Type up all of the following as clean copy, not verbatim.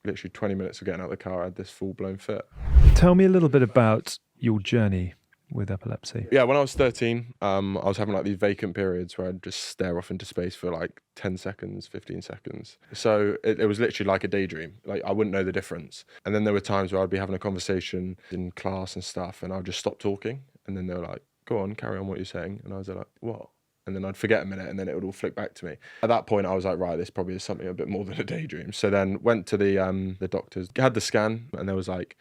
literally 20 minutes of getting out of the car, I had this full-blown fit. Tell me a little bit about your journey with epilepsy. Yeah, when I was 13, I was having like these vacant periods where I'd just stare off into space for like 10 seconds, 15 seconds. So it was literally like a daydream. Like I wouldn't know the difference. And then there were times where I'd be having a conversation in class and stuff, and I'd just stop talking. And then they were like, go on, carry on what you're saying. And I was like, what? And then I'd forget a minute, and then it would all flick back to me. At that point, I was like, right, this probably is something a bit more than a daydream. So then went to the doctors, had the scan, and there was like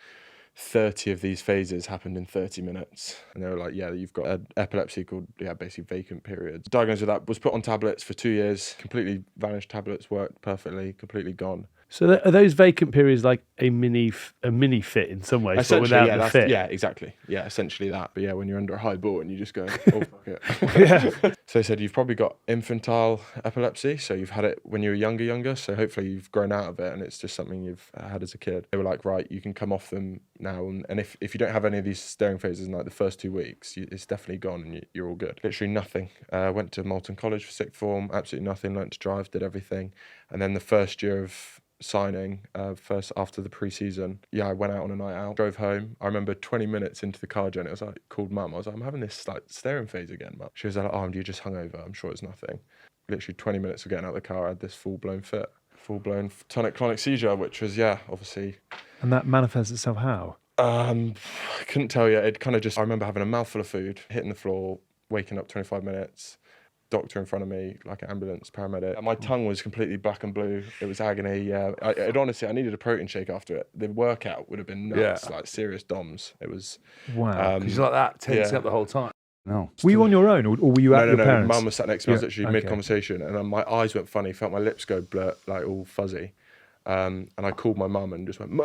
30 of these phases happened in 30 minutes. And they were like, yeah, you've got an epilepsy called, basically vacant periods. Diagnosed with that, was put on tablets for 2 years, completely vanished tablets, worked perfectly, completely gone. So are those vacant periods like a mini fit in some ways, but without the fit? Yeah, exactly. Yeah, essentially that. But yeah, when you're under a high ball and you just go, oh, fuck it. Yeah. So they said, you've probably got infantile epilepsy. So you've had it when you were younger. So hopefully you've grown out of it and it's just something you've had as a kid. They were like, right, you can come off them now. And if you don't have any of these staring phases in like the first 2 weeks, it's definitely gone and you're all good. Literally nothing. Went to Malton College for sixth form, absolutely nothing. Learned to drive, did everything. And then the first year of signing, first after the pre-season, I went out on a night out, drove home. I remember 20 minutes into the car journey, I was like, called mum. I was like, I'm having this like staring phase again, mum. She was like, oh, you're just hungover. I'm sure it's nothing. Literally 20 minutes of getting out of the car, I had this full-blown fit, full-blown tonic-clonic seizure, which was, obviously. And that manifests itself how? I couldn't tell you. It kind of just, I remember having a mouthful of food, hitting the floor, waking up 25 minutes, doctor in front of me, like an ambulance, paramedic. My tongue was completely black and blue. It was agony. Honestly, I needed a protein shake after it. The workout would have been nuts, like serious DOMs. It was... Wow. Because you're like that, tensing up the whole time. No. Were you on your own, or were you at your parents'? Mum was sat next to me. I was literally mid-conversation, and then my eyes went funny, felt my lips go blur, like all fuzzy. And I called my mum and just went, "Ma,"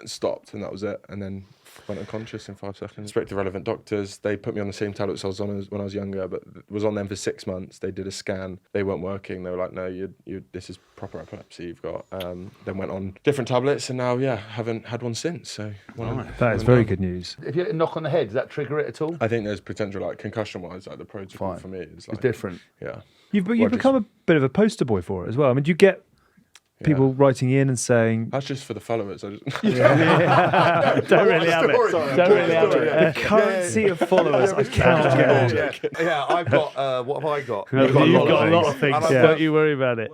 and stopped, and that was it. And then went unconscious in 5 seconds. Spoke to relevant doctors. They put me on the same tablets I was on when I was younger, but was on them for 6 months. They did a scan. They weren't working. They were like, no, this is proper epilepsy you've got. Then went on different tablets, and now, haven't had one since. So that is very good news. If you get a knock on the head, does that trigger it at all? I think there's potential, like concussion-wise, like the protocol for me is like... It's different. Yeah. You've become a bit of a poster boy for it as well. I mean, do you get people writing in and saying... That's just for the followers. I just... Don't really have it. Don't really have it. The currency of followers, I cannot get on. Yeah, I've got... what have I got? You've got a lot of things. Don't you worry about it.